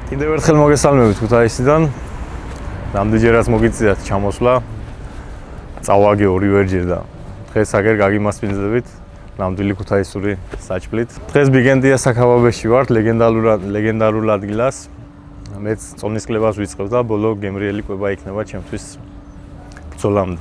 კიდევ ერთხელ მოგესალმებით ქუთაისიდან. Რამდენჯერაც მოგიწიათ ჩამოსვლა. წავაგე ორივერჯერ და დღეს აგერ გაგიმასპინძლებით ნამდვილი ქუთაისური საჭმლით. დღეს ბიგენდია საქავაბეში ვართ, ლეგენდარულ ადგილას. მეც წონის კლებას ვიწყებ და ბოლო გემრიელი კვება იქნება ჩემთვის ბრძოლამდე.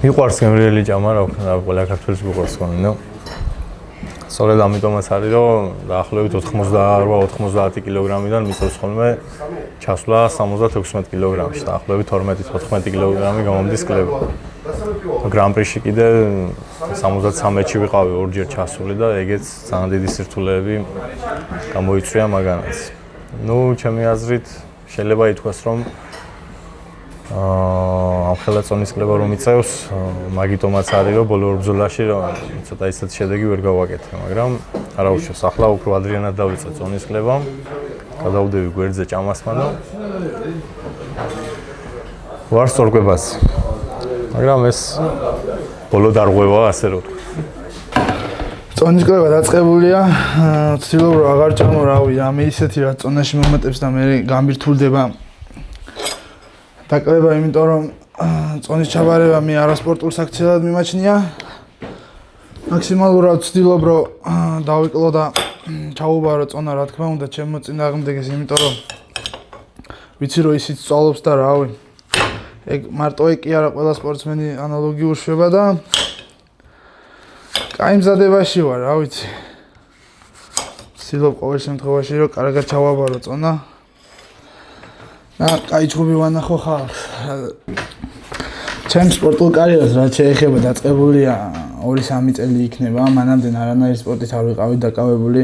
მიყვარს გემრიელი ჭამა, რა ვქნა, ყველა ქართველს მიყვარს ხოლმე. სწორედ ამიტომაც არის, რომ დაახლოებით 88-90 კილოგრამიდან მიწევს ხოლმე ჩასვლა 76 კილოგრამში, დაახლოებით 12-14 კილოგრამი გამომდის კლები. გრან-პრიში კიდე 73-ში ვიყავი ორჯერ ჩასული და ეგეც ძალიან დიდი სირთულეები გამოიწვია მაგანაც. ჩემი აზრით შეიძლება ითქვას, რომ ამ ხელაწონის კლება რომ იწევს, მაგიტომაც არის, რომ ბოლო ორ ბრძოლაში ცოტა ისეთ შედეგი ვერ გავაკეთე, მაგრამ არა უშავს, ახლა უფრო ადრიანად დავიწყე წონის კლებამ, გადავდები გვერდზე ჭამასთან და ვარ სწორ კვებაზე. მაგრამ ეს ბოლო დარღვევაა, ასე რომ ვთქვი. წონის კლება დაწყებულია, ვცდილობ რომ აღარ ჭამო, რავი, ამე ისეთი რა წონაში მომეტებს და მე გამბირთულდება დაკლება, იმიტომ რომ წონის ჩაბარება მე არასპორტულ საქციელად მიმაჩნია. მაქსიმალურად ვცდილობ რომ დავიკლო და ჩაუბარო წონა, რა თქმა უნდა, ჩემო წინააღმდეგეს, იმიტომ რომ ვიცი რომ ისიც სწავლობს და რავი. ეგ მარტო ეგ კი არა, ყველა სპორტსმენი ანალოგიურ შვება და კაი მზადებაში ვარ, რა ვიცი. ვცდილობ ყოველ შემთხვევაში რომ კარგად ჩავაბარო წონა. კაი ჩხუბი ვანახო ხალხს. ჩემს სპორტულ კარიერას რაც შეეხება დაწყებულია 2-3 წელი იქნება, მანამდე არანაირი სპორტით არ ვიყავი დაკავებული.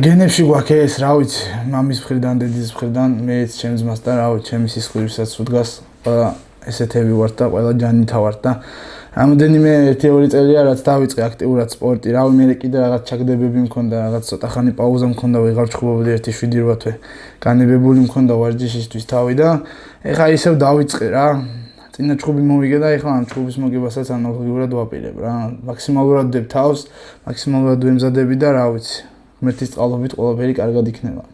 გენებში გვაქვს ეს, რა ვიცი, მამის მხრიდან, დედის მხრიდან, მეც ჩემს ძმას და რა ვიცი, ჩემი სისხლისსაც უდგას, ყველა ესეთები ვართ და ყველა ჯანითა ვართ და რამოდენიმე 1-2 წელია რაც დავიწყე აქტიურად სპორტი, რავი, მე კიდე რაღაც ჩაგდებები მქონდა, რაღაც ცოტა ხანი პაუზა მქონდა, ვიღარ ჩხუბობდი 1-7 თვე. განებებული მქონდა ვარჯიშისთვის თავი და ეხა ისევ დავიწყე რა. წინა ჩხუბი მოვიგე და ეხლა ამ ჩხუბის მოგებასაც ანალოგიურად ვაპირებ რა. მაქსიმალურად ვდებ თავს, მაქსიმალურად ვემზადები და რა ვიცი, ღმერთის წყალობით ყველაფერი კარგად იქნება.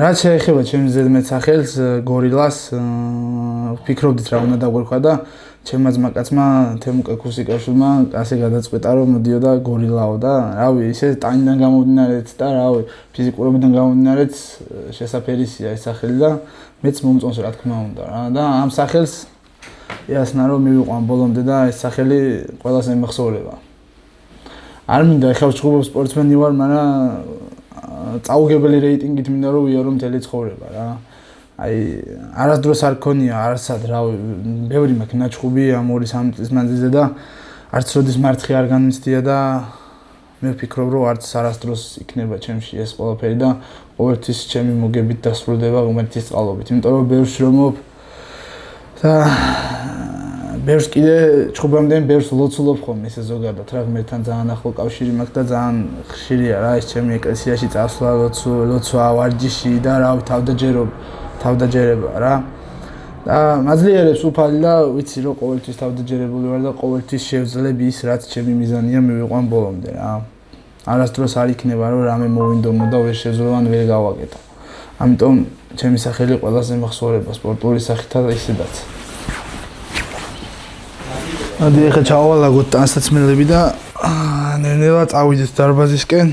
რაც შეეხება ჩემს ზედმეტსახელს გორილას, ვფიქრობდით რა უნდა დაგვერქვა და ჩემმა ძმაკაცმა თემუკა ქუსიკაშვილმა ასე გადაწყვეტა რომ მოდიოდა გორილაო და რავი, ისე ტანიდან გამომდინარეც და რავი, ფიზიკურობიდან გამომდინარეც შესაფერისია ეს სახელი და მეც მომწონს რა თქმა უნდა რა და ამ სახელს იასნა რომ მივიყვან ბოლომდე და ეს სახელი ყველას ემახსოვრება. არ მინდა ეხლა ვჩხუბობ სპორტსმენი ვარ, მაგრამ წაუგებელი რეიტინგით მინდა რომ ვიარო მთელი ცხოვრება რა. აი, არასდროს არ ქონია არსად, რავი, ბევრი მაქვს ნაჩხუბი ამ 2-3 წლის მანძილზე და არც როდის მარცხი არ განმისდია და მე ვფიქრობ, რომ არც არასდროს იქნება ჩემში ეს ყველაფერი და ყოველთვის ჩემი მოგებით დასრულდება ღმერთის წყალობით, იმიტომ რომ ბევრს შრომობ და ბევრს კიდე ჩხუბამდე ბევრს ლოცულობ ხოლმე ესე ზოგადად რა, ღმერთთან ძალიან ახლო კავშირი მაქვს და ძალიან ხშირია რა ეს ჩემი ეკლესიაში წასვლა, ლოცვა, ვარჯიში და რავი, თავდაჯერება რა. და მაძლიერებს უფალი და ვიცი რომ ყოველთვის თავდაჯერებული ვარ და ყოველთვის შევძლები ის რაც ჩემი მიზანია მივიყვან ბოლომდე რა. არასდროს არ იქნება რომ რამე მოვინდომო და ვერ შევძლებ ან ვერ გავაკეთო. ამიტომ ჩემი სახელი ყველაზე მახსოვრება სპორტული სახითა ისედაც. ადი ეხა ჩავალაგოთ ტანსაცმელები და ნელ-ნელა წავიდეთ დარბაზისკენ,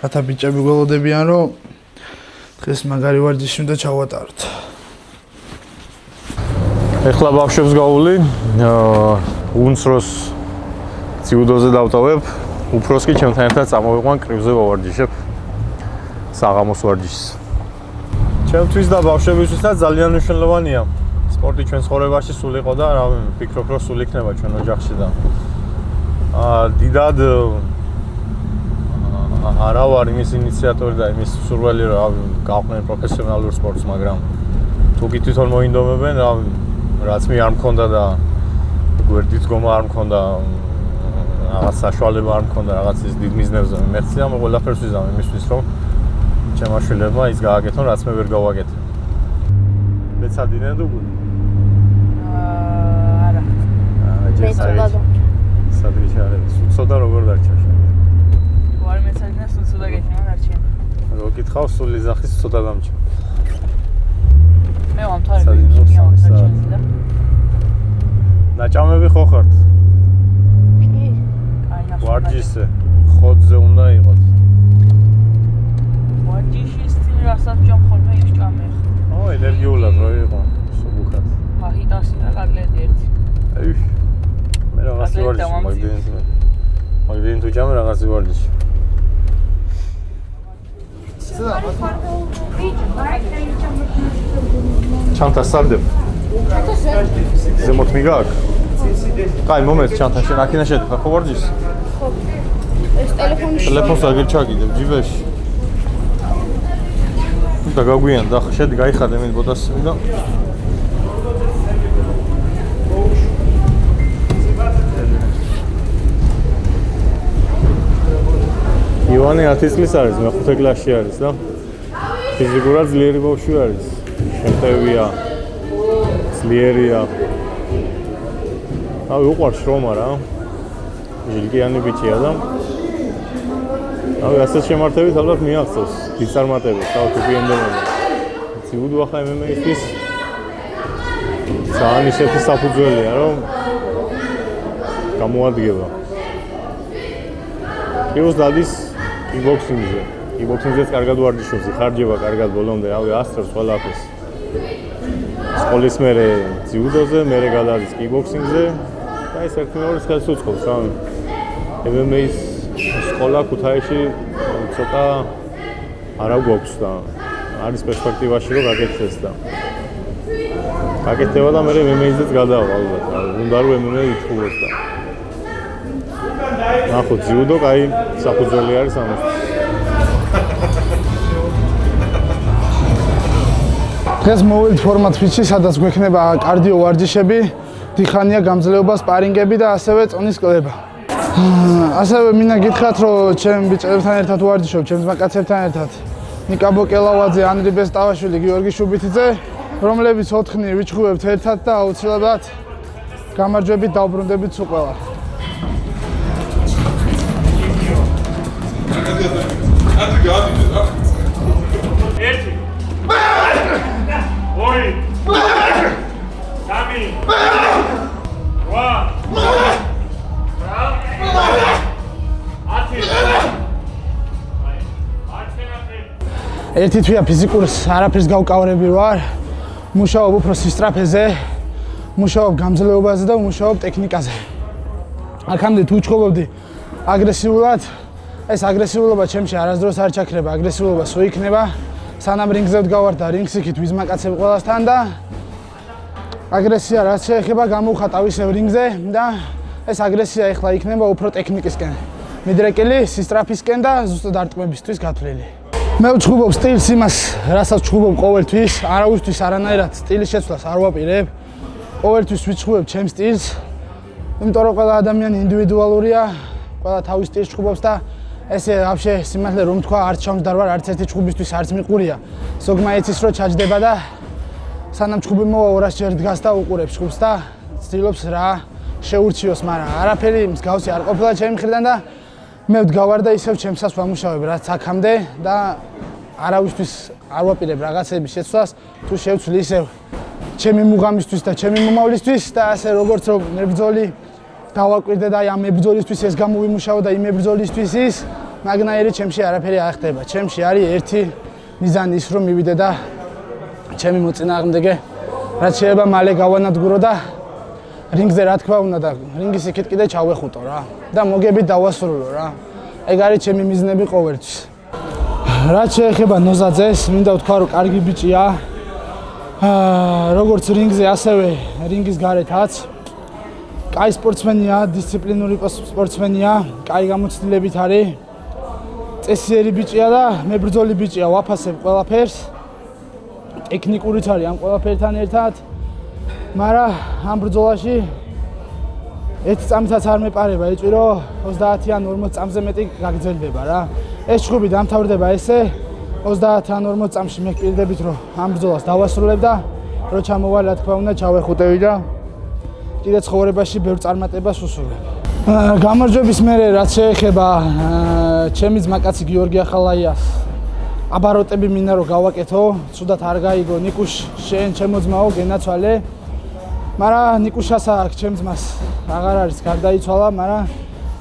რათა ბიჭები გველოდებიან რომ დღეს მაგარი ვარჯიში უნდა ჩავატაროთ. ეხლა ბავშვებს გავული, უნცროს ძიუდოზე დავტოვებ, უფროს კი ჩემთან ერთად წამოვიყვან კრივზე ვავარჯიშებ საღამოს ვარჯიშს. ჩემთვის და ბავშვებისთვისაც ძალიან მნიშვნელოვანია სპორტი ჩვენ ცხოვრებაში სულ იყო და რა ვფიქრობ რომ სულ იქნება ჩვენ ოჯახში და დიდად არა ვარ იმის ინიციატორი და იმის სურვილი რა გავხდნენ პროფესიონალურ სპორტს, მაგრამ თუ კი თვითონ მოინდომებენ რაც მე არ მქონდა და გვერდით დგომა არ მქონდა, რაღაც საშუალება არ მქონდა, რაღაც ის დიდ მიზნებზე მემეცი და მე ყველაფერს ვიზამ იმისთვის რომ ჩემმა შვილებმა ის გააკეთონ რაც მე ვერ გავაკეთე. მეცადინენ თუ არა. სადღი ჩარე. სუცოდა როგორ დარჩა? ვარ მეცადინე სუცოდა გექნა დარჩა. გიკითხავ სული ზახის ცოტა დამჭი. მე ვამთავრებ ქიმია ვარჩენზე და ნაჭამები ხო ხართ? კი. კაი ნახე. ვარჯიშზე ხოძზე უნდა იყოთ. ვარჯიშის წინ რასაც ჯამ ხოლმე ისჭამე. ენერგიულად რო იყო, სუბუქად. ფაჰიტასი და კატლეტი ერთი. აი. მე რაღაც ვარჯიში მაგდენ თუ ჯამე რაღაც ვარჯიში. ჩანთა სარდებ. ზემოთ მიგაკ. კაი, მომეც ჩანთა შენ აქინა შედგა ხო ვარჯიშს? ხო. ეს ტელეფონს აგერ ჩაგიდებ ჯიბეში. და გაგვიან და შედი გაიხადე მე ბოდასი და ივანე 10 წლის არის, მე 5 კლასში არის და ფიზიკურად ძლიერი ბავშვი არის. შემტევია, ძლიერია. აი უყვარს შრომა რა. ჟილკიანი ბიჭია და აი ასე შემართებით ალბათ მიაღწევს დიწარმატებით, თავ თუპიენდობები. ციუდო ახლა MMA-ისთვის ძალიან ისეთი საფუძველია, რომ გამოადგება. პირველს დადის კიკბოქსინგზე. კიკბოქსინგზეც კარგად ვარჯიშობს, იხარჯება კარგად ბოლომდე, რავი, ასწრებს ყველაფერს. სკოლის მერე ციუდოზე, მერე გადადის კიკბოქსინგზე და ეს ერთმანეთს ხელს უწყობს, რა. MMA-ის სკოლა ქუთაისში ცოტა არა გვაქვს და არის პერსპექტივაში რომ გაკეთდეს და გაკეთდება და მე MMA-ზეც გადავა ალბათ, უნდა რომ MMA ვითხოვოს და ნახოთ ძიუდო, კაი საფუძველი არის ამას. დღეს მოვიდით ფორმატ ფიჩი, სადაც გვექნება კარდიო ვარჯიშები, დიხანია გამძლეობა, სპარინგები და ასევე წონის კლება. ასევე მინდა გითხრათ, რომ ჩემ ბიჭებთან ერთად ვარჯიშობ, ჩემს მაკაცებთან ერთად. ნიკა ბოკელავაძე, ანრი ბესტავაშვილი, გიორგი შუბითიძე, რომლებიც 4-ნი ვიჩხუბებთ ერთად და აუცილებლად გამარჯვებით დავბრუნდებით სულ ყველა. ერთი ორი სამი რვა ერთი თვია ფიზიკურს არაფერს გავკავრები ვარ. მუშაობ უფრო სისტრაფეზე, მუშაობ გამძლეობაზე და მუშაობ ტექნიკაზე. აქამდე თუ ვჩხუბობდი აგრესიულად, ეს აგრესიულობა ჩემში არასდროს არ ჩაქრება, აგრესიულობა სულ იქნება. სანამ რინგზე ვდგავარ და რინგს იქით ვიზმაკაცებ ყველასთან და აგრესია რაც შეეხება გამოვხატავ ისევ რინგზე და ეს აგრესია ეხლა იქნება უფრო ტექნიკისკენ. მიდრეკილი, სისტრაფისკენ და ზუსტად არტყმებისთვის გათვლილი. მე ვჩხუბობ სტილს იმას, რასაც ვჩხუბობ ყოველთვის, არავისთვის არანაირად სტილის შეცვლას არ ვაპირებ. ყოველთვის ვიჩხუბებ ჩემს სტილს, იმიტომ რომ ყველა ადამიანი ინდივიდუალურია, ყველა თავის სტილს ჩხუბობს და ესე ვაფშე სიმართლე რომ თქვა, არც ჩამჯდარ ვარ, არც ერთი ჩხუბისთვის არც მიყურია. ზოგმა იცის რომ ჩაჯდება და სანამ ჩხუბი მოვა 200 ჯერ დგას და უყურებს ჩხუბს და ცდილობს რა შეურჩიოს, მაგრამ არაფერი მსგავსი არ ყოფილა ჩემი მხრიდან და მე ვდგავარ და ისევ ჩემსას ვამუშავებ რაც აქამდე და არავისთვის არ ვაპირებ რაღაცების შეცვლას, თუ შევცვლი ისევ ჩემი მუღამისთვის და ჩემი მომავლისთვის და ასე როგორც რომ მებრძოლი დავაკვირდე და ამ მებრძოლისთვის ეს გამოვიმუშაო და იმ მებრძოლისთვის ის, მაგნაირი ჩემში არაფერი არ ხდება. ჩემში არის ერთი მიზანი ის რომ მივიდე და ჩემი მოწინააღმდეგე რაც შეიძლება მალე გავანადგურო და რინგზე რა თქმა უნდა და რინგის იქით კიდე ჩავეხუტო რა და მოგებით დავასრულო რა. ეგ არის ჩემი მიზნები ყოველთვის. რაც შეეხება ნოზაძეს, მინდა ვთქვა რომ კარგი ბიჭია. როგორც რინგზე, ასევე რინგის გარეთაც. კაი სპორტსმენია, დისციპლინური სპორტსმენია, კაი გამოცდილებით არის. წესიერი ბიჭია და მებრძოლი ბიჭია, ვაფასებ ყველაფერს. ტექნიკურიც არის ამ ყველაფერთან ერთად. მაგრამ ამ ბრძოლაში ერთი წამითაც არ მეპარება, ეჭირო 30 ან 40 წამზე მეტი გაგრძელდება რა. ეს ჩხუბი დამთავრდება ესე 30 ან 40 წამში მე ვპირდებით რომ ამ ბრძოლას დავასრულებ და რო ჩამოვალ რა თქმა უნდა ჩავეხუტები და კიდე ცხოვრებაში ბევრ წარმატებას უსურვებ. გამარჯვების მერე რაც შეეხება ჩემი ძმაკაცი გიორგი ახალაიას აბაროტები მინდა რომ გავაკეთო, ცუდად არ გაიგო ნიკუშ შენ ჩემო ძმაო გენაცვალე. მაგრამ ნიკუშას აქ ჩემ ძმას აღარ არის გარდაიცვალა, მაგრამ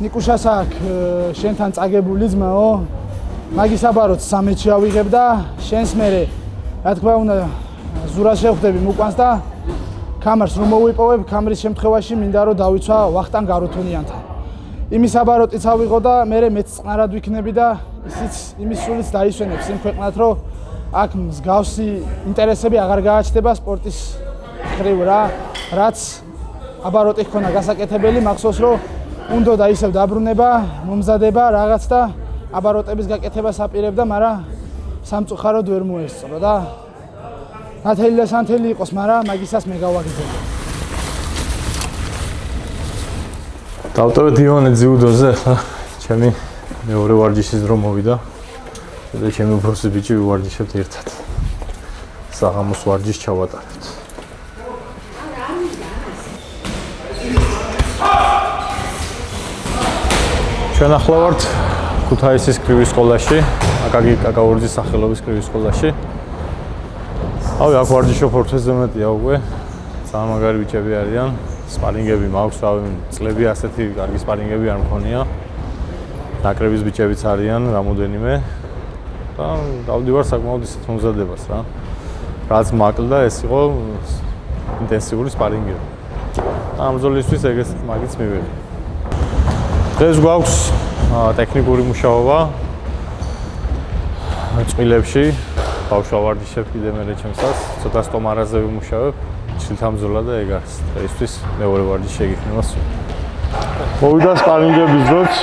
ნიკუშას აქ შენთან წაგებული ძმაო. მაგის აბაროტს 13-ში ავიღებ და შენს მერე რა თქმა უნდა ზურას შევხვდები მოკვანს და კამერს რომ მოვიპოვებ, კამერის შემთხვევაში მინდა რომ დავიცვა ვახტანგ გარუთუნიანთან. იმის აბაროტიც ავიღო და მე მეც წყნარად ვიქნები და ისიც იმის სულიც დაისვენებს იმ ქვეყნად, რომ აქ მსგავსი ინტერესები აღარ გააჩნდება სპორტის მხრივ რა, რაც აბაროტი ჰქონა გასაკეთებელი, მახსოვს რომ უნდა ისევ დაბრუნება, მომზადება რაღაც და აბაროტების გაკეთებას აპირებდა, მაგრამ სამწუხაროდ ვერ მოესწრო და ნათელი და სანთელი იყოს, მაგრამ მაგისას მე გავაგრძელე. დავტოვეთ ივანე ძიუდოზე, ხა ჩემი მეორე ვარჯიშის დრო მოვიდა და ჩემი უფროსი ბიჭი ვივარჯიშებთ ერთად. საღამოს ვარჯიშს ჩავატარებთ. ჩვენ ახლა ვართ ქუთაისის კრივის სკოლაში, აკაკი კაკაურიძის სახელობის კრივის სკოლაში. ავი აქ ვარჯიშობ ორთვეზე მეტია უკვე. ძალიან მაგარი ბიჭები არიან. სპარინგები მაქვს, წლები ასეთი კარგი სპარინგები არ მქონია. ნაკრების ბიჭებიც არიან რამოდენიმე. და დავდივარ საკმაოდ ისეთ მომზადებას რა. რაც მაკლდა ეს იყო ინტენსიური სპარინგი. ამ ბრძოლისთვის ეგეც მაგიც მივიღე. დღეს გვაქვს ტექნიკური მუშაობა წყვილებში. ბავშვა ვარჯიშებ კიდე მერე ჩემსას, ცოტა სტომარაზე ვიმუშავებ. შილთამბრძოლა და ეგ არის. დღეისთვის მეორე ვარჯიში შეგიქნება სულ. მოვიდა სპარინგების დროც.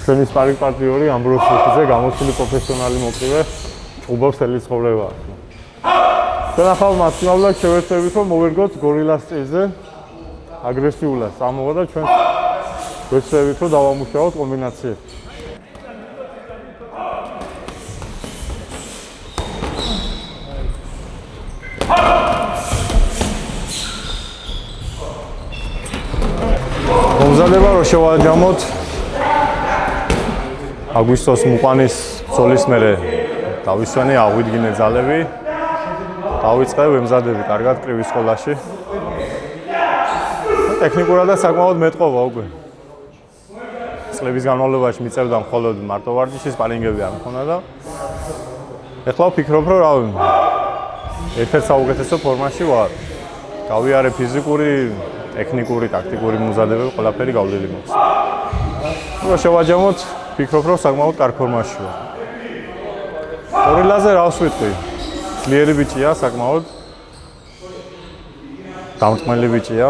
ჩვენი სპარინგ პარტნიორი ამბროს ლუხიძე, გამოცილი პროფესიონალი მოკრივე, ჭუბობს თელი ცხოვრება. ჩვენ ახლა მაქსიმალურად შევეცდებით, რომ მოვერგოთ გორილას სტილზე, აგრესიულად წამოვა და ჩვენ ვეცდებით, რომ დავამუშავოთ კომბინაციები. მომზადება რომ შევაჯამოთ აგვისტოს მოყვანის ბრძოლის მერე დავისვენე, აღვიდგინე ძალები, დავიწყე ვემზადები კარგად კრივის სკოლაში. ტექნიკურადაც საკმაოდ მეტყობა უკვე. წლების განმავლობაში მიწევდა მხოლოდ მარტო ვარჯიშის სპარინგები არ მქონდა და ეხლა ვფიქრობ, რომ რავი, ერთ-ერთ საუკეთესო ფორმაში ვარ. გავიარე ფიზიკური, ტექნიკური, ტაქტიკური მომზადებები, ყველაფერი გავლილი მაქვს. რომ შევაჯამოთ, ვფიქრობ, რომ საკმაოდ კარგ ფორმაში ვარ. გორილაზე რავს ვიტყვი? ძლიერი ბიჭია საკმაოდ. დამრტმელი ბიჭია.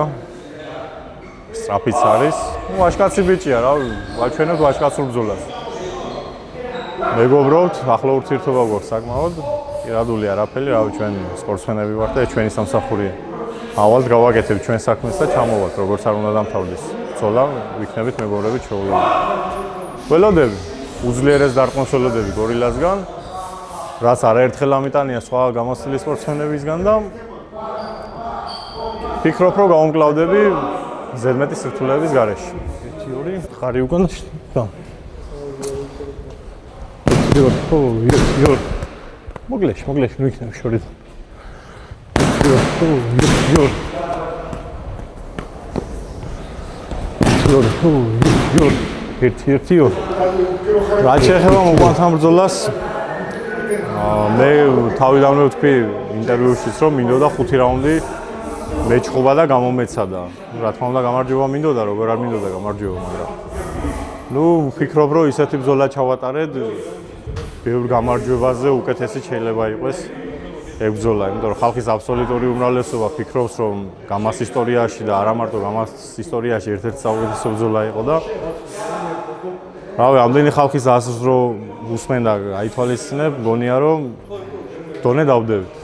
სწრაფიც არის. ვაჟკაცი ბიჭია, რა, ვაჩვენებთ ვაჟკაცურ ბრძოლას. მეგობრობთ, ახლა ურთიერთობა გვაქვს საკმაოდ. პირადული არაფერი, რავი, ჩვენ სპორტსმენები ვართ და ჩვენი სამსახურია. ავალთ გავაკეთებ ჩვენ საქმეს და ჩამოვალთ, როგორც არ უნდა დამთავრდეს. ბრძოლა, ვიქნებით მეგობრებით შეუძლებელი. ველოდები, უძლიერეს დარტყმას ველოდები გორილასგან, რაც არაერთხელ ამიტანია სხვა გამოცდილი სპორტსმენებისგან და ვფიქრობ, რომ გავუმკლავდები ზედმეტი სირთულეების გარეშე. 1-2 ხარი უკან და მოგლეშ ნუ იქნება შორიდან. ერთი. რაც შეეხება მოყვანთან ბრძოლას, მე თავიდანვე ვთქვი ინტერვიუშიც, რომ მინდოდა 5 რაუნდი მეჭყობა და გამომეცადა. რა თქმა უნდა გამარჯვება მინდოდა, როგორ არ მინდოდა გამარჯვება, მაგრამ ნუ ვფიქრობ, რომ ისეთი ბრძოლა ჩავატარეთ, ბევრ გამარჯვებაზე უკეთესი შეიძლება იყოს ეგ ბრძოლა, იმიტომ რომ ხალხის აბსოლუტური უმრავლესობა ფიქრობს, რომ გამას ისტორიაში და არა მარტო გამას ისტორიაში ერთ-ერთი საუკეთესო ბრძოლა იყო და რავი, ამდენი ხალხის აზრს რო უსმენ და აითვალისწინებ, მგონია რომ დონე დავდებით.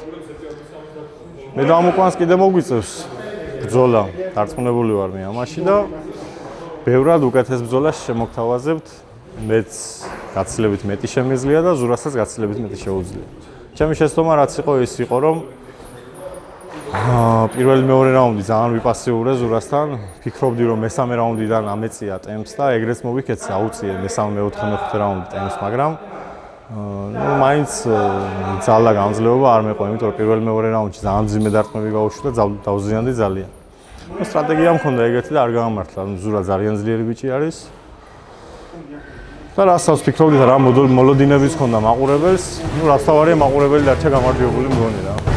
მე დამოკვანს კიდე მოგვიწევს ბრძოლა, დარწმუნებული ვარ მე ამაში და ბევრად უკეთეს ბრძოლას შემოგთავაზებთ. მეც გაცილებით მეტი შემიძლია და ზურასაც გაცილებით მეტი შეუძლია. ჩემი შეცდომა რაც იყო ის იყო, რომ პირველი მეორე რაუნდი ძალიან ვიპასიურე ზურასთან. ფიქრობდი, რომ მესამე რაუნდიდან ამეწია ტემპს და ეგრეც მოვიქეცე, აუწიე მესამე, მეოთხე, მეხუთე რაუნდი ტემპს, მაგრამ ნუ მაინც ძალა გამძლეობა არ მეყვა, იმიტომ რომ პირველ მეორე რაუნდში ძალიან მძიმე დარტყმები გავუშვი და დავზიანდი ძალიან. სტრატეგია მქონდა ეგეთი და არ გამართლა. ზურა ძალიან ძლიერი ბიჭი არის. და რასაც ვფიქრობდი რა მოლოდინების მქონდა მაყურებელს, ნუ რაც თავარია მაყურებელი დარჩა გამარჯვებული მგონი რა.